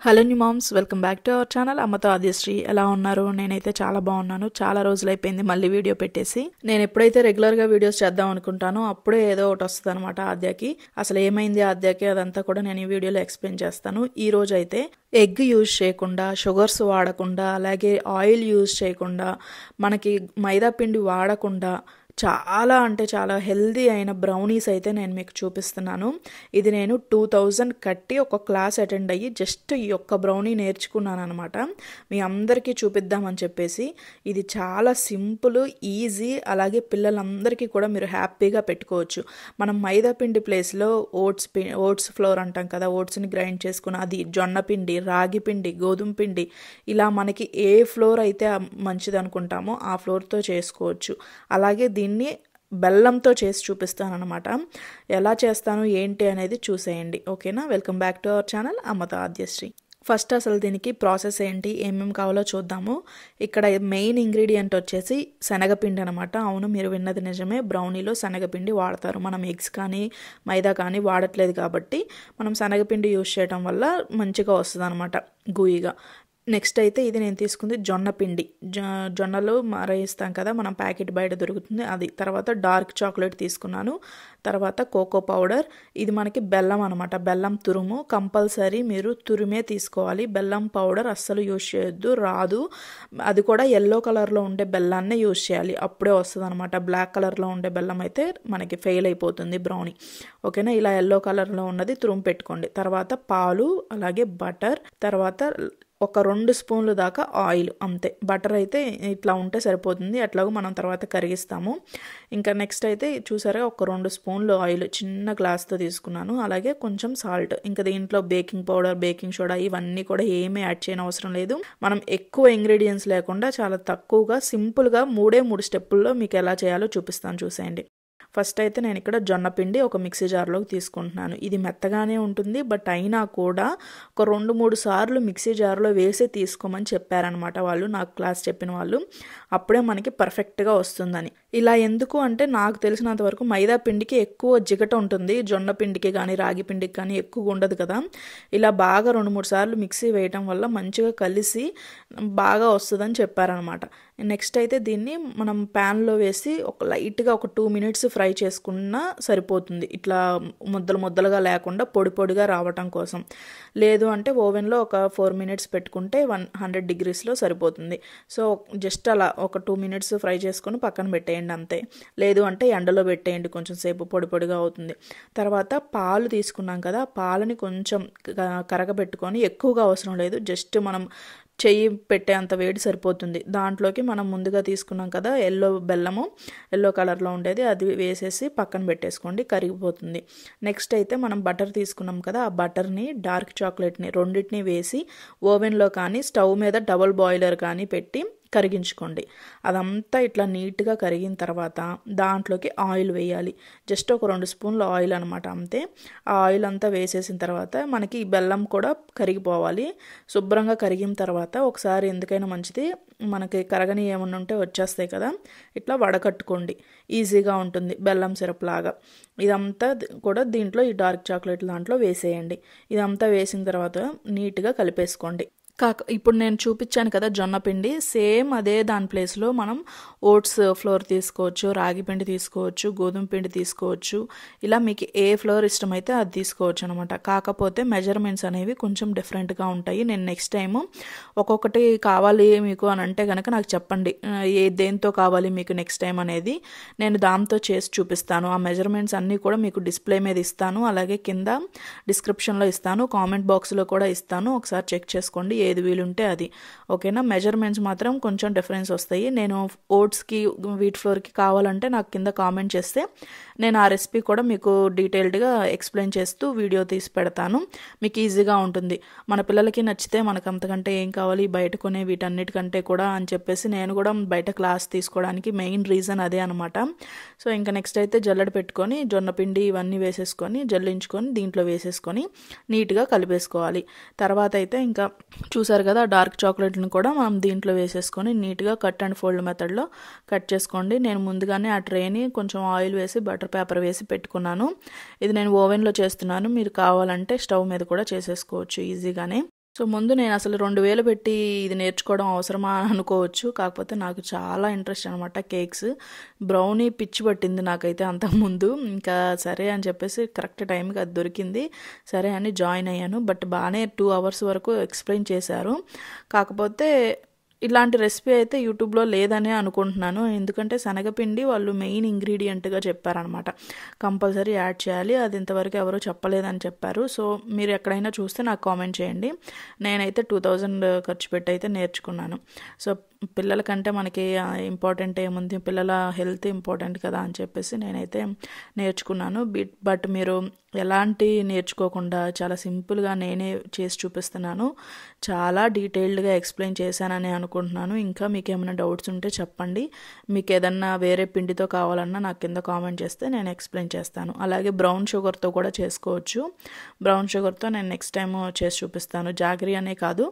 Hello new moms, welcome back to our channel అమ్మతో ఆద్యశ్రీ. ఎలా ఉన్నారు? నేనైతే చాలా బాగున్నాను. చాలా రోజులైపోయింది మళ్ళీ వీడియో పెట్టేసి. నేను ఎప్పుడైతే రెగ్యులర్గా వీడియోస్ చేద్దాం అనుకుంటానో అప్పుడే ఏదో ఒకటి వస్తుంది అనమాట ఆద్యకి. అసలు ఏమైంది ఆద్యకి అదంతా కూడా నేను ఈ వీడియోలో ఎక్స్ప్లెయిన్ చేస్తాను. ఈ రోజు అయితే ఎగ్ యూజ్ చేయకుండా, షుగర్స్ వాడకుండా, అలాగే ఆయిల్ యూజ్ చేయకుండా, మనకి మైదా పిండి వాడకుండా చాలా అంటే చాలా హెల్దీ అయిన బ్రౌనీస్ అయితే నేను మీకు చూపిస్తున్నాను. ఇది నేను 2000 కట్టి ఒక క్లాస్ అటెండ్ అయ్యి జస్ట్ ఈ ఒక్క బ్రౌనీ నేర్చుకున్నాను అనమాట. మీ అందరికీ చూపిద్దామని చెప్పేసి. ఇది చాలా సింపుల్, ఈజీ, అలాగే పిల్లలందరికీ కూడా మీరు హ్యాపీగా పెట్టుకోవచ్చు. మనం మైదా పిండి ప్లేస్లో ఓట్స్ ఫ్లోర్ అంటాం కదా, ఓట్స్ని గ్రైండ్ చేసుకుని అది జొన్న పిండి, రాగి పిండి, గోధుమ పిండి, ఇలా మనకి ఏ ఫ్లోర్ అయితే మంచిది అనుకుంటామో ఆ ఫ్లోర్తో చేసుకోవచ్చు. అలాగే దీన్ని బెల్లంతో చేసి చూపిస్తానన్నమాట. ఎలా చేస్తాను ఏంటి అనేది చూసేయండి, ఓకేనా? Welcome back to our channel అమ్మతో ఆద్యశ్రీ. ఫస్ట్ అసలు దీనికి ప్రాసెస్ ఏంటి, ఏమేమి కావాలో చూద్దాము. ఇక్కడ మెయిన్ ఇంగ్రీడియంట్ వచ్చేసి శనగపిండి అనమాట. అవును, మీరు విన్నది నిజమే, బ్రౌనీలో శనగపిండి వాడతారు. మనం ఎగ్స్ కానీ మైదా కానీ వాడట్లేదు కాబట్టి మనం శనగపిండి యూజ్ చేయడం వల్ల మంచిగా వస్తుంది అనమాట, గూయిగా. నెక్స్ట్ అయితే ఇది నేను తీసుకుంది జొన్న పిండి. జొన్నలు మరయిస్తాం కదా మనం, ప్యాకెట్ బయట దొరుకుతుంది అది. తర్వాత డార్క్ చాక్లెట్ తీసుకున్నాను. తర్వాత కోకో పౌడర్. ఇది మనకి బెల్లం అనమాట, బెల్లం తురుము. కంపల్సరీ మీరు తురిమే తీసుకోవాలి, బెల్లం పౌడర్ అస్సలు యూజ్ చేయొద్దు, రాదు. అది కూడా ఎల్లో కలర్లో ఉండే బెల్లాన్నే యూజ్ చేయాలి, అప్పుడే వస్తుంది అనమాట. బ్లాక్ కలర్లో ఉండే బెల్లం అయితే మనకి ఫెయిల్ అయిపోతుంది బ్రౌనీ, ఓకేనా? ఇలా ఎల్లో కలర్లో ఉన్నది తురుము పెట్టుకోండి. తర్వాత పాలు, అలాగే బటర్, తర్వాత ఒక 2 స్పూన్లు దాకా ఆయిల్, అంతే. బటర్ అయితే ఇట్లా ఉంటే సరిపోతుంది, అట్లాగూ మనం తర్వాత కరిగిస్తాము. ఇంకా నెక్స్ట్ అయితే చూసారా, ఒక 2 స్పూన్లు ఆయిల్ చిన్న గ్లాస్తో తీసుకున్నాను. అలాగే కొంచెం సాల్ట్. ఇంకా దీంట్లో బేకింగ్ పౌడర్, బేకింగ్ సోడా ఇవన్నీ కూడా ఏమీ యాడ్ చేయని అవసరం లేదు. మనం ఎక్కువ ఇంగ్రీడియంట్స్ లేకుండా చాలా తక్కువగా సింపుల్గా 3 స్టెప్పుల్లో మీకు ఎలా చేయాలో చూపిస్తాను, చూసేయండి. ఫస్ట్ అయితే నేను ఇక్కడ జొన్న పిండి ఒక మిక్సీ జార్లోకి తీసుకుంటున్నాను. ఇది మెత్తగానే ఉంటుంది, బట్ అయినా కూడా ఒక 2-3 సార్లు మిక్సీ జార్లో వేసి తీసుకోమని చెప్పారనమాట వాళ్ళు, నాకు క్లాస్ చెప్పిన వాళ్ళు. అప్పుడే మనకి పర్ఫెక్ట్గా వస్తుందని. ఇలా ఎందుకు అంటే, నాకు తెలిసినంత వరకు మైదా పిండికి ఎక్కువ జిగట ఉంటుంది, జొన్న పిండికి కానీ రాగి పిండికి కానీ ఎక్కువ ఉండదు కదా. ఇలా బాగా 2-3 సార్లు మిక్సీ వేయటం వల్ల మంచిగా కలిసి బాగా వస్తుందని చెప్పారనమాట. నెక్స్ట్ అయితే దీన్ని మనం ప్యాన్లో వేసి ఒక లైట్గా ఒక 2 మినిట్స్ ఫ్రై చేసుకున్నా సరిపోతుంది, ఇట్లా ముద్దలుగా లేకుండా పొడి పొడిగా రావటం కోసం. లేదు అంటే ఓవెన్లో ఒక 4 మినిట్స్ పెట్టుకుంటే 100 డిగ్రీస్లో సరిపోతుంది. సో జస్ట్ అలా ఒక 2 మినిట్స్ ఫ్రై చేసుకొని పక్కన పెట్టేయండి, అంతే. లేదు అంటే ఎండలో పెట్టేయండి, కొంచెం సేపు పొడి పొడిగా అవుతుంది. తర్వాత పాలు తీసుకున్నాం కదా, పాలని కొంచెం కరగబెట్టుకొని, ఎక్కువగా అవసరం లేదు, జస్ట్ మనం చెయ్యి పెట్టే అంత వేడి సరిపోతుంది. దాంట్లోకి మనం ముందుగా తీసుకున్నాం కదా ఎల్లో కలర్లో ఉండేది, అది వేసేసి పక్కన పెట్టేసుకోండి, కరిగిపోతుంది. నెక్స్ట్ అయితే మనం బటర్ తీసుకున్నాం కదా, ఆ బటర్ని, డార్క్ చాక్లెట్ని రెండింటిని వేసి ఓవెన్లో కానీ స్టవ్ మీద డబుల్ బాయిలర్ కానీ పెట్టి కరిగించుకోండి. అదంతా ఇట్లా నీట్గా కరిగిన తర్వాత దాంట్లోకి ఆయిల్ వేయాలి. జస్ట్ ఒక 2 స్పూన్లు ఆయిల్ అనమాట, అంతే. ఆ ఆయిల్ అంతా వేసేసిన తర్వాత మనకి బెల్లం కూడా కరిగిపోవాలి. శుభ్రంగా కరిగిన తర్వాత ఒకసారి, ఎందుకైనా మంచిది, మనకి కరగని ఏమన్నా ఉంటే వచ్చేస్తాయి కదా, ఇట్లా వడకట్టుకోండి, ఈజీగా ఉంటుంది, బెల్లం సిరప్ లాగా. ఇదంతా కూడా దీంట్లో ఈ డార్క్ చాక్లెట్ దాంట్లో వేసేయండి. ఇదంతా వేసిన తర్వాత నీట్గా కలిపేసుకోండి. ఇప్పుడు నేను చూపించాను కదా జొన్న పిండి, సేమ్ అదే దాని ప్లేస్లో మనం ఓట్స్ ఫ్లోర్ తీసుకోవచ్చు, రాగి పిండి తీసుకోవచ్చు, గోధుమ పిండి తీసుకోవచ్చు. ఇలా మీకు ఏ ఫ్లోర్ ఇష్టమైతే అది తీసుకోవచ్చు అనమాట. కాకపోతే మెజర్మెంట్స్ అనేవి కొంచెం డిఫరెంట్గా ఉంటాయి. నేను నెక్స్ట్ టైము ఒక్కొక్కటి కావాలి మీకు అని అంటే కనుక నాకు చెప్పండి, దేంతో కావాలి మీకు నెక్స్ట్ టైం అనేది, నేను దాంతో చేసి చూపిస్తాను. ఆ మెజర్మెంట్స్ అన్నీ కూడా మీకు డిస్ప్లే మీద ఇస్తాను, అలాగే కింద డిస్క్రిప్షన్లో ఇస్తాను, కామెంట్ బాక్స్లో కూడా ఇస్తాను, ఒకసారి చెక్ చేసుకోండి ఏది వీలుంటే అది, ఓకేనా? మెజర్మెంట్స్ మాత్రం కొంచెం డిఫరెన్స్ వస్తాయి. నేను ఓట్స్కి, వీట్ ఫ్లోర్కి కావాలంటే నాకు కింద కామెంట్ చేస్తే నేను ఆ రెసిపీ కూడా మీకు డీటెయిల్డ్గా ఎక్స్ప్లెయిన్ చేస్తూ వీడియో తీసి పెడతాను, మీకు ఈజీగా ఉంటుంది. మన పిల్లలకి నచ్చితే మనకు అంతకంటే ఏం కావాలి, బయట కొనే వీటన్నిటికంటే కూడా అని చెప్పేసి నేను కూడా బయట క్లాస్ తీసుకోవడానికి మెయిన్ రీజన్ అదే అనమాట. సో ఇంకా నెక్స్ట్ అయితే జల్లెడ పెట్టుకొని జొన్న పిండి ఇవన్నీ వేసేసుకొని జల్లించుకొని దీంట్లో వేసేసుకొని నీట్గా కలిపేసుకోవాలి. తర్వాత అయితే ఇంకా చూసారు కదా, డార్క్ చాక్లెట్ని కూడా మనం దీంట్లో వేసేసుకొని నీట్గా కట్ అండ్ ఫోల్డ్ మెథడ్లో కట్ చేసుకోండి. నేను ముందుగానే ఆ ట్రేని కొంచెం ఆయిల్ వేసి బటర్ పేపర్ వేసి పెట్టుకున్నాను. ఇది నేను ఓవెన్లో చేస్తున్నాను, మీరు కావాలంటే స్టవ్ మీద కూడా చేసేసుకోవచ్చు ఈజీగానే. సో, ముందు నేనసలు 2000 పెట్టి ఇది నేర్చుకోవడం అవసరమా అని అనుకోవచ్చు. కాకపోతే నాకు చాలా ఇంట్రెస్ట్ అనమాట కేక్స్. బ్రౌనీ పిచ్చి పట్టింది నాకైతే అంతకుముందు. ఇంకా సరే అని చెప్పేసి కరెక్ట్ టైంకి అది దొరికింది. సరే అని జాయిన్ అయ్యాను. బట్ బాగానే 2 అవర్స్ వరకు ఎక్స్‌ప్లెయిన్ చేశారు. కాకపోతే ఇలాంటి రెసిపీ అయితే యూట్యూబ్‌లో లేదనే అనుకుంటున్నాను. ఎందుకంటే శనగపిండి వాళ్ళు మెయిన్ ఇంగ్రీడియంట్‌గా చెప్పారనమాట. కంపల్సరీ యాడ్ చేయాలి. అది ఇంతవరకు ఎవరు చెప్పలేదని చెప్పారు. సో, మీరు ఎక్కడైనా చూస్తే నాకు కామెంట్ చేయండి. నేనైతే 2000 ఖర్చు పెట్టి అయితే నేర్చుకున్నాను. సో, పిల్లల కంటే మనకి ఇంపార్టెంట్ ఏముంది, పిల్లల హెల్త్ ఇంపార్టెంట్ కదా అని చెప్పేసి నేనైతే నేర్చుకున్నాను. బట్ మీరు ఎలాంటి నేర్చుకోకుండా చాలా సింపుల్గా నేనే చేసి చూపిస్తున్నాను. చాలా డీటెయిల్డ్గా ఎక్స్ప్లెయిన్ చేశానని అనుకుంటున్నాను. ఇంకా మీకు ఏమైనా డౌట్స్ ఉంటే చెప్పండి. మీకు ఏదన్నా వేరే పిండితో కావాలన్నా నాకు కింద కామెంట్ చేస్తే నేను ఎక్స్ప్లెయిన్ చేస్తాను. అలాగే బ్రౌన్ షుగర్తో కూడా చేసుకోవచ్చు. బ్రౌన్ షుగర్తో నేను నెక్స్ట్ టైం చేసి చూపిస్తాను. జాగరీ అనే కాదు,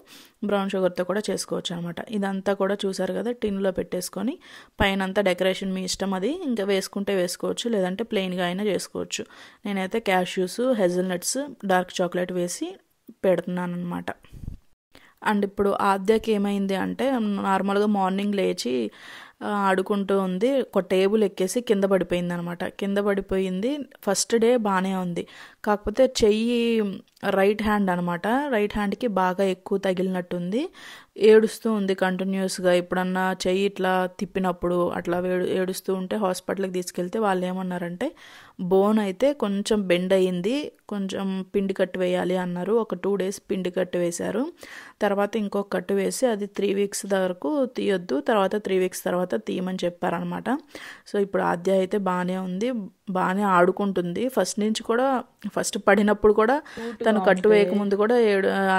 బ్రౌన్ షుగర్తో కూడా చేసుకోవచ్చు అనమాట. ఇదంతా కూడా చూసారు కదా, టిన్లో పెట్టేసుకొని పైనంతా డెకరేషన్ మీ ఇష్టం, అది ఇంకా వేసుకుంటే వేసుకోవచ్చు, లేదంటే ప్లెయిన్గా అయినా చేసుకోవచ్చు. నేనైతే క్యాష్యూస్, హెజల్నట్స్, డార్క్ చాక్లెట్ వేసి పెడుతున్నాను అనమాట. అండ్ ఇప్పుడు ఆద్యకి ఏమైంది అంటే నార్మల్గా మార్నింగ్ లేచి ఆడుకుంటూ ఉంది. ఒక టేబుల్ ఎక్కేసి కింద పడిపోయింది అనమాట. కింద పడిపోయింది. ఫస్ట్ డే బాగానే ఉంది. కాకపోతే చెయ్యి రైట్ హ్యాండ్ అనమాట, రైట్ హ్యాండ్కి బాగా ఎక్కువ తగిలినట్టుంది. ఏడుస్తూ ఉంది కంటిన్యూస్గా. ఎప్పుడన్నా చెయ్యి ఇట్లా తిప్పినప్పుడు అట్లా ఏడుస్తూ ఉంటే హాస్పిటల్కి తీసుకెళ్తే వాళ్ళు ఏమన్నారంటే బోన్ అయితే కొంచెం బెండ్ అయ్యింది, కొంచెం పిండి కట్టు వేయాలి అన్నారు. ఒక 2 days పిండి కట్టు వేశారు. తర్వాత ఇంకొక కట్టు వేసి అది 3 weeks వరకు తీయొద్దు, తర్వాత 3 weeks తర్వాత తీయమని చెప్పారనమాట. సో, ఇప్పుడు ఆద్య అయితే బాగానే ఉంది, బాగానే ఆడుకుంటుంది. ఫస్ట్ నుంచి కూడా, ఫస్ట్ పడినప్పుడు కూడా తను కట్టు వేయకముందు కూడా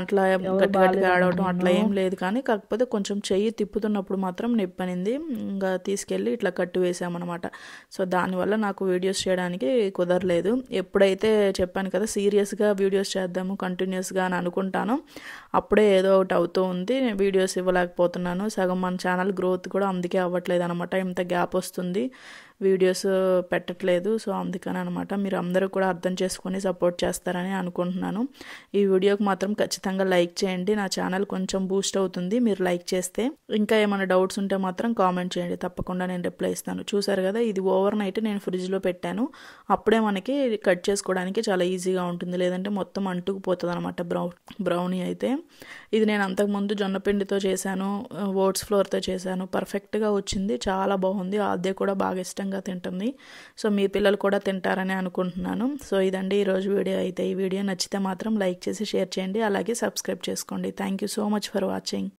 అట్లా గట్టి గట్టిగా ఆడవటం అట్లా ఏం లేదు. కానీ కాకపోతే కొంచెం చెయ్యి తిప్పుతున్నప్పుడు మాత్రం నొప్పనింది. ఇంకా తీసుకెళ్ళి ఇట్లా కట్టు వేసామన్నమాట. సో, దానివల్ల నాకు వీడియోస్ చేయడానికి కుదరలేదు. ఎప్పుడైతే చెప్పాను కదా సీరియస్గా వీడియోస్ చేద్దాము కంటిన్యూస్గా అని అనుకుంటాను, అప్పుడే ఏదో ఒకటి అవుతూ ఉంది. వీడియోస్ ఇవ్వలేకపోతున్నాను. సగం మన ఛానల్ గ్రోత్ కూడా అందుకే అవ్వట్లేదు అనమాట. ఇంత గ్యాప్ వస్తుంది, వీడియోస్ పెట్టట్లేదు. సో, అందుకని అనమాట. మీరు అందరూ కూడా అర్థం చేసుకొని సపోర్ట్ చేస్తారని అనుకుంటున్నాను. ఈ వీడియోకి మాత్రం ఖచ్చితంగా లైక్ చేయండి. నా ఛానల్ కొంచెం బూస్ట్ అవుతుంది మీరు లైక్ చేస్తే. ఇంకా ఏమైనా డౌట్స్ ఉంటే మాత్రం కామెంట్ చేయండి, తప్పకుండా నేను రిప్లై ఇస్తాను. చూసారు కదా, ఇది ఓవర్ నైట్ నేను ఫ్రిడ్జ్లో పెట్టాను. అప్పుడే మనకి కట్ చేసుకోవడానికి చాలా ఈజీగా ఉంటుంది, లేదంటే మొత్తం అంటుకుపోతుంది అనమాట బ్రౌనీ అయితే. ఇది నేను అంతకుముందు జొన్నపిండితో చేశాను, ఓట్స్ ఫ్లోర్తో చేశాను. పర్ఫెక్ట్గా వచ్చింది, చాలా బాగుంది. ఆద్య కూడా బాగా ఇష్టంగా తింటుంది. సో, మీ పిల్లలు కూడా తింటారని అనుకుంటున్నాను. సో, ఇదండి ఈరోజు వీడియో అయితే. ఈ వీడియో నచ్చితే మాత్రం లైక్ చేసి షేర్ చేయండి, అలాగే సబ్స్క్రైబ్ చేసుకోండి. Thank you so much for watching.